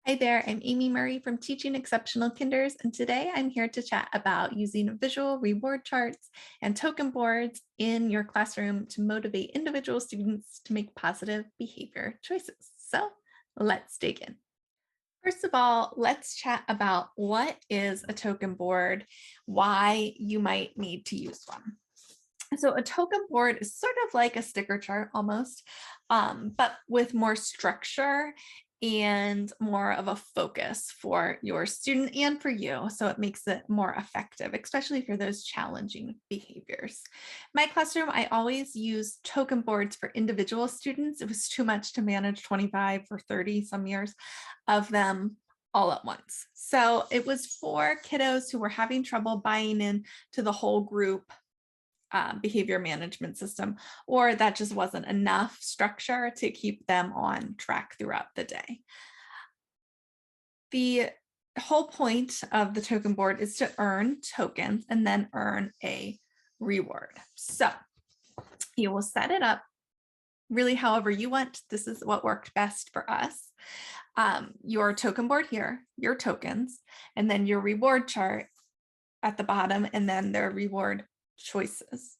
Hi there, I'm Amy Murray from Teaching Exceptional Kinders, and today I'm here to chat about using visual reward charts and token boards in your classroom to motivate individual students to make positive behavior choices. So let's dig in. First of all, let's chat about what is a token board, why you might need to use one. So a token board is sort of like a sticker chart almost, but with more structure and more of a focus for your student and for you. So it makes it more effective, especially for those challenging behaviors. My classroom, I always use token boards for individual students. It was too much to manage 25 or 30 some years of them all at once. So it was for kiddos who were having trouble buying in to the whole group behavior management system, or that just wasn't enough structure to keep them on track throughout the day. The whole point of the token board is to earn tokens and then earn a reward. So you will set it up really however you want. This is what worked best for us. Your token board here, your tokens, and then your reward chart at the bottom, and then their reward choices.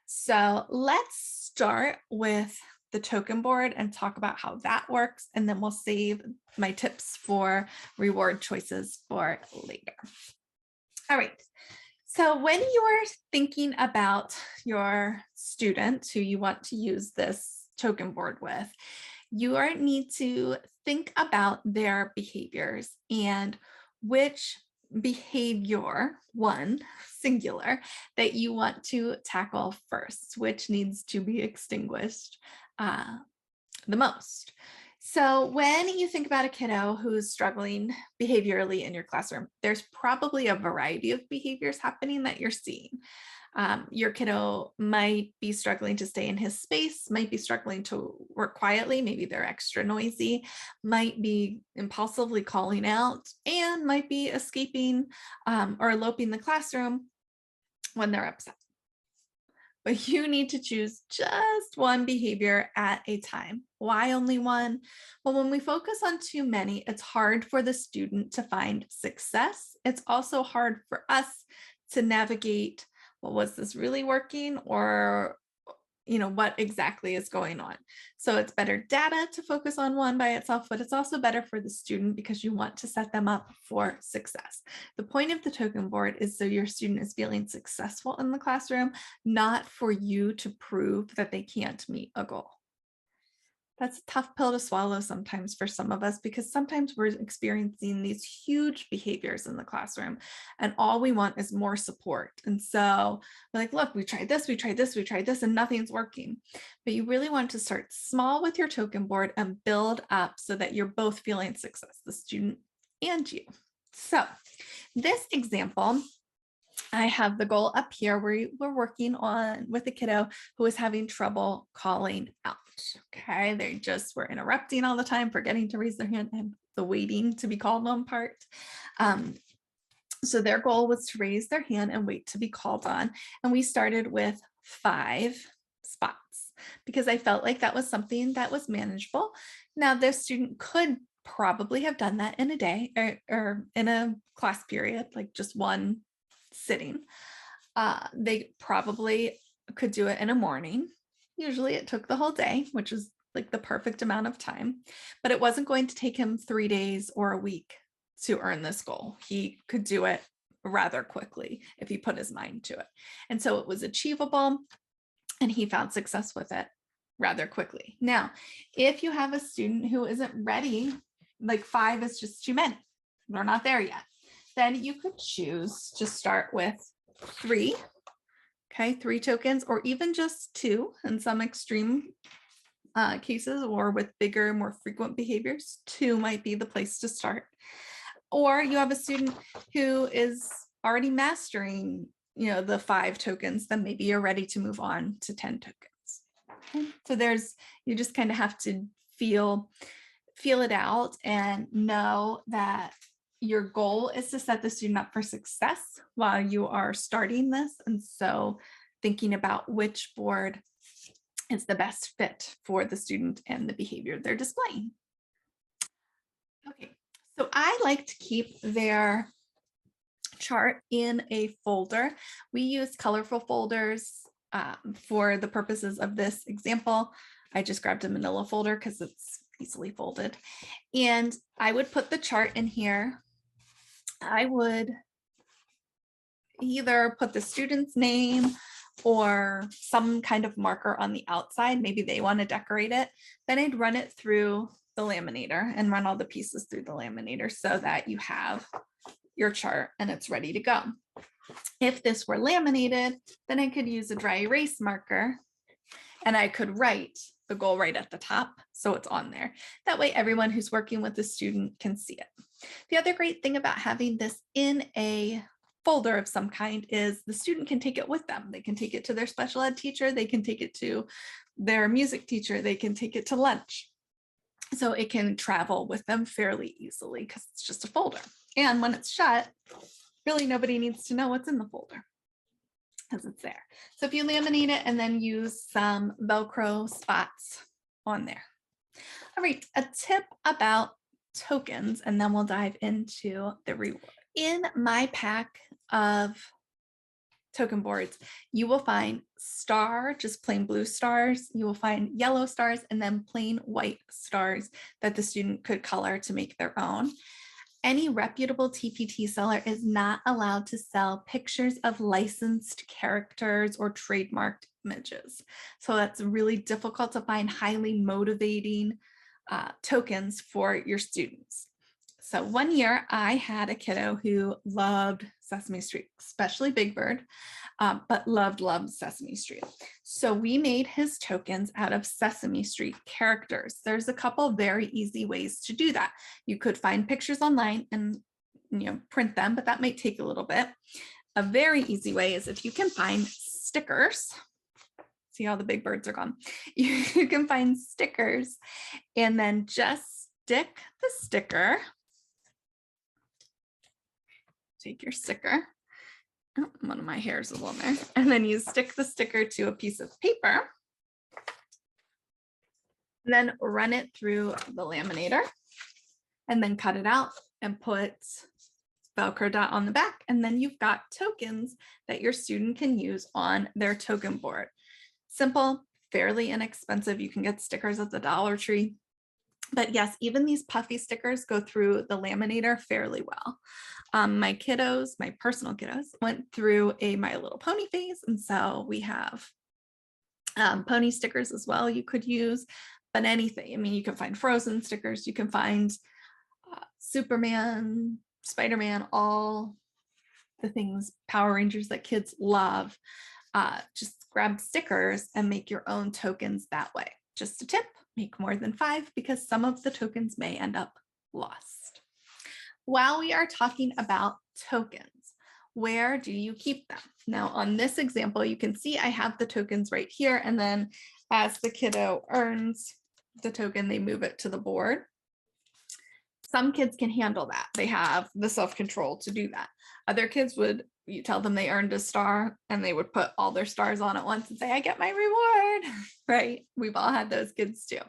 So let's start with the token board and talk about how that works, and then we'll save my tips for reward choices for later. All right. So when you're thinking about your student who you want to use this token board with, you need to think about their behaviors and which behavior, one singular, that you want to tackle first, which needs to be extinguished the most. So when you think about a kiddo who's struggling behaviorally in your classroom, there's probably a variety of behaviors happening that you're seeing. Your kiddo might be struggling to stay in his space, might be struggling to work quietly, maybe they're extra noisy, might be impulsively calling out, and might be escaping or eloping the classroom when they're upset. But you need to choose just one behavior at a time. Why only one? Well, when we focus on too many, it's hard for the student to find success. It's also hard for us to navigate, well, was this really working, or what exactly is going on. So it's better data to focus on one by itself, but it's also better for the student because you want to set them up for success. The point of the token board is so your student is feeling successful in the classroom, not for you to prove that they can't meet a goal. That's a tough pill to swallow sometimes for some of us, because sometimes we're experiencing these huge behaviors in the classroom and all we want is more support. And so we're like, look, we tried this, we tried this, we tried this, and nothing's working. But you really want to start small with your token board and build up so that you're both feeling success, the student and you. So this example, I have the goal up here where we're working on with a kiddo who is having trouble calling out. Okay, they just were interrupting all the time, forgetting to raise their hand, and the waiting to be called on part. So their goal was to raise their hand and wait to be called on. And we started with 5 spots because I felt like that was something that was manageable. Now, the student could probably have done that in a day or in a class period, like just one sitting. They probably could do it in a morning. Usually it took the whole day, which is like the perfect amount of time, but it wasn't going to take him 3 days or a week to earn this goal. He could do it rather quickly if he put his mind to it. And so it was achievable and he found success with it rather quickly. Now, if you have a student who isn't ready, like 5 is just too many, they're not there yet, then you could choose to start with 3. Okay, 3 tokens, or even just 2 in some extreme cases, or with bigger, more frequent behaviors, 2 might be the place to start. Or you have a student who is already mastering, the 5 tokens, then maybe you're ready to move on to 10 tokens. Okay? So you just kind of have to feel it out and know that your goal is to set the student up for success while you are starting this. And so thinking about which board is the best fit for the student and the behavior they're displaying. Okay, So I like to keep their chart in a folder. We use colorful folders for the purposes of this example. I just grabbed a manila folder because it's easily folded. And I would put the chart in here. I would either put the student's name or some kind of marker on the outside. Maybe they want to decorate it. Then I'd run it through the laminator and run all the pieces through the laminator so that you have your chart and it's ready to go. If this were laminated, then I could use a dry erase marker and I could write the goal right at the top so it's on there. That way everyone who's working with the student can see it. The other great thing about having this in a folder of some kind is the student can take it with them. They can take it to their special ed teacher, they can take it to their music teacher, they can take it to lunch. So it can travel with them fairly easily because it's just a folder. And when it's shut, really nobody needs to know what's in the folder because it's there. So if you laminate it and then use some Velcro spots on there. All right, a tip about tokens, and then we'll dive into the reward. In my pack of token boards, you will find star, just plain blue stars. You will find yellow stars and then plain white stars that the student could color to make their own. Any reputable TPT seller is not allowed to sell pictures of licensed characters or trademarked images. So that's really difficult to find highly motivating tokens for your students. So one year I had a kiddo who loved Sesame Street, especially Big Bird, but loved Sesame Street. So we made his tokens out of Sesame Street characters. There's a couple very easy ways to do that. You could find pictures online and print them, but that might take a little bit. A very easy way is if you can find stickers. See how the big birds are gone. You can find stickers and then just stick the sticker. Take your sticker. Oh, one of my hairs is on there. And then you stick the sticker to a piece of paper. And then run it through the laminator. And then cut it out and put Velcro dot on the back. And then you've got tokens that your student can use on their token board. Simple, fairly inexpensive. You can get stickers at the Dollar Tree. But yes, even these puffy stickers go through the laminator fairly well. My kiddos, my personal kiddos, went through a My Little Pony phase. And so we have pony stickers as well you could use, but anything. I mean, you can find Frozen stickers, you can find Superman, Spider-Man, all the things, Power Rangers that kids love. Just grab stickers and make your own tokens that way. Just a tip, make more than 5 because some of the tokens may end up lost. While we are talking about tokens, where do you keep them? Now on this example, you can see I have the tokens right here, and then as the kiddo earns the token, they move it to the board. Some kids can handle that. They have the self-control to do that. Other kids would, you tell them they earned a star and they would put all their stars on at once and say, I get my reward, right? We've all had those kids too.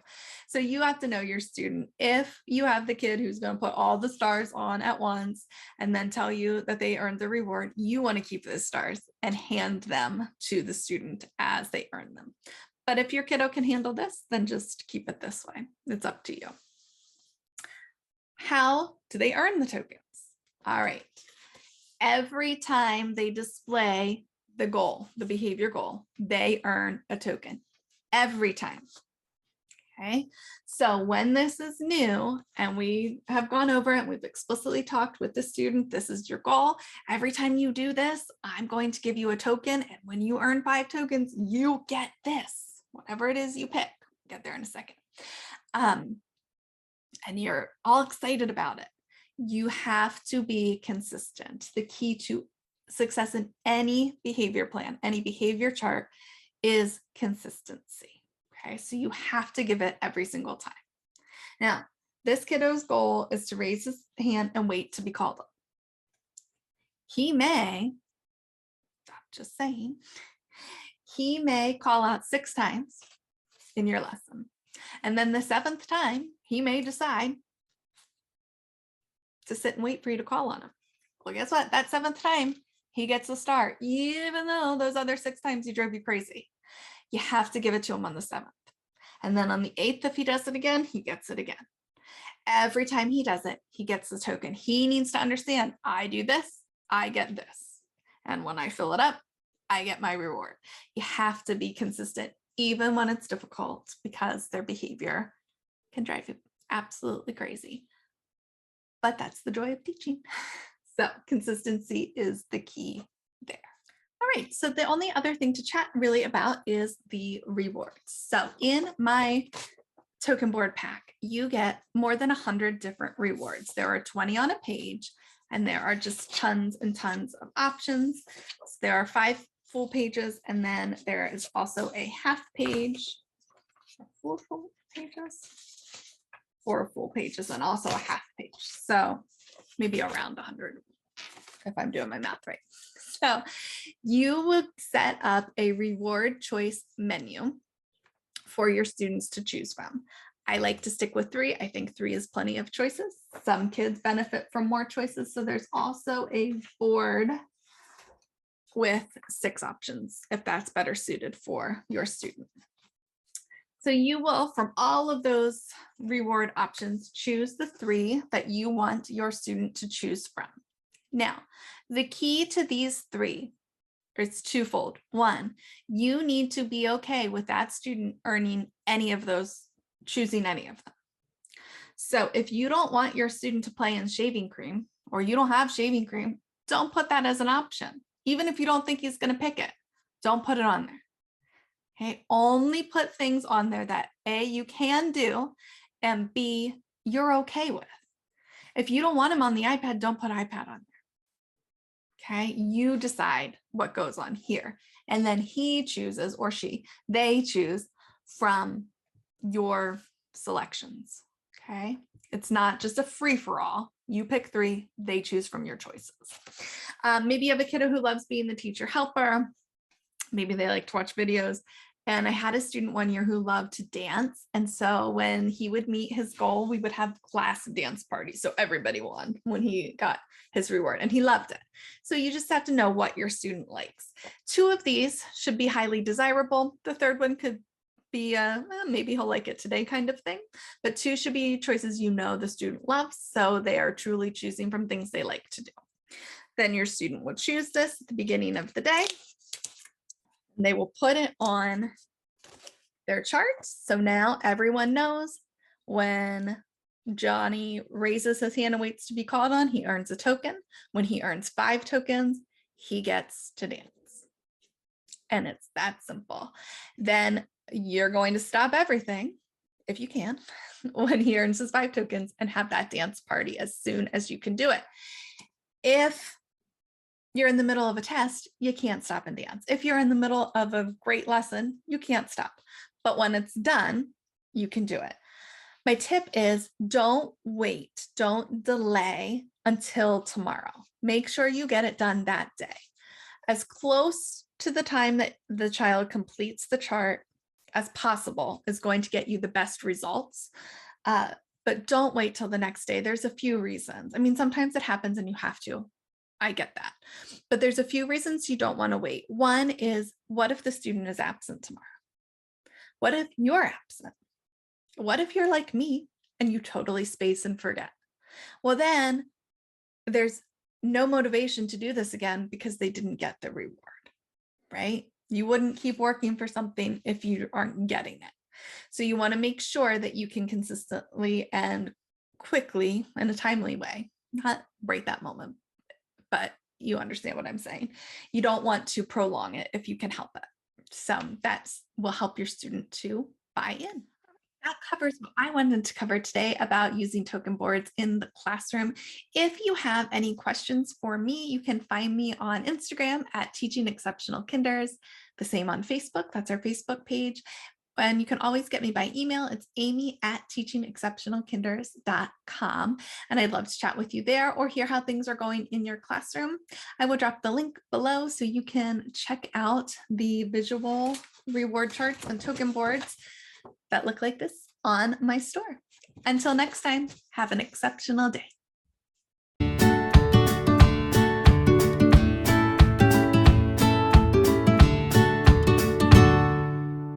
So you have to know your student. If you have the kid who's going to put all the stars on at once and then tell you that they earned the reward, you want to keep those stars and hand them to the student as they earn them. But if your kiddo can handle this, then just keep it this way. It's up to you. How do they earn the tokens? All right. Every time they display the goal, the behavior goal, they earn a token. Every time. Okay. So when this is new and we have gone over it, we've explicitly talked with the student, this is your goal. Every time you do this, I'm going to give you a token. And when you earn 5 tokens, you get this, whatever it is you pick. We'll get there in a second. And you're all excited about it. You have to be consistent. The key to success in any behavior plan, any behavior chart is consistency. Okay, so you have to give it every single time. Now, this kiddo's goal is to raise his hand and wait to be called up. He may, just saying, he may call out 6 times in your lesson. And then the 7th time, he may decide to sit and wait for you to call on him. Well, guess what? That 7th time, he gets a star, even though those other 6 times he drove you crazy. You have to give it to him on the 7th. And then on the 8th, if he does it again, he gets it again. Every time he does it, he gets the token. He needs to understand, I do this, I get this. And when I fill it up, I get my reward. You have to be consistent, even when it's difficult, because their behavior can drive you absolutely crazy. But that's the joy of teaching. So consistency is the key there. All right, so the only other thing to chat really about is the rewards. So in my token board pack, you get more than 100 different rewards. There are 20 on a page, and there are just tons and tons of options. So there are 5 full pages, and then there is also a half page, 4 full pages, 4 full pages, and also a half page. So maybe around 100 if I'm doing my math right. So you would set up a reward choice menu for your students to choose from. I like to stick with 3. I think 3 is plenty of choices. Some kids benefit from more choices. So there's also a board with 6 options if that's better suited for your student. So you will, from all of those reward options, choose the 3 that you want your student to choose from. Now, the key to these 3 is twofold. 1, you need to be okay with that student earning any of those, choosing any of them. So if you don't want your student to play in shaving cream, or you don't have shaving cream, don't put that as an option. Even if you don't think he's going to pick it, don't put it on there. Okay, only put things on there that A, you can do, and B, you're okay with. If you don't want him on the iPad, don't put iPad on there. Okay, you decide what goes on here. And then he chooses, or she, they choose from your selections. Okay, it's not just a free-for-all. You pick 3, they choose from your choices. Maybe you have a kiddo who loves being the teacher helper. Maybe they like to watch videos. And I had a student one year who loved to dance. And so when he would meet his goal, we would have class dance parties. So everybody won when he got his reward, and he loved it. So you just have to know what your student likes. 2 of these should be highly desirable. The 3rd one could be maybe he'll like it today kind of thing. But 2 should be choices you know the student loves. So they are truly choosing from things they like to do. Then your student will choose this at the beginning of the day. They will put it on their charts. So now everyone knows when Johnny raises his hand and waits to be called on, he earns a token. When he earns 5 tokens, he gets to dance. And it's that simple. Then you're going to stop everything, if you can, when he earns his 5 tokens, and have that dance party as soon as you can do it. If you're in the middle of a test, you can't stop and dance. If you're in the middle of a great lesson, you can't stop. But when it's done, you can do it. My tip is don't wait, don't delay until tomorrow. Make sure you get it done that day. As close to the time that the child completes the chart as possible is going to get you the best results. But don't wait till the next day. There's a few reasons. I mean, sometimes it happens and you have to. I get that. But there's a few reasons you don't want to wait. One is, what if the student is absent tomorrow? What if you're absent? What if you're like me and you totally space and forget? Well, then there's no motivation to do this again because they didn't get the reward, right? You wouldn't keep working for something if you aren't getting it. So you want to make sure that you can consistently and quickly, in a timely way, not right that moment, but you understand what I'm saying. You don't want to prolong it if you can help it. So that will help your student to buy in. That covers what I wanted to cover today about using token boards in the classroom. If you have any questions for me, you can find me on Instagram at Teaching Exceptional Kinders, the same on Facebook, that's our Facebook page. And you can always get me by email. It's amy@teachingexceptionalkinders.com. And I'd love to chat with you there or hear how things are going in your classroom. I will drop the link below so you can check out the visual reward charts and token boards that look like this on my store. Until next time, have an exceptional day.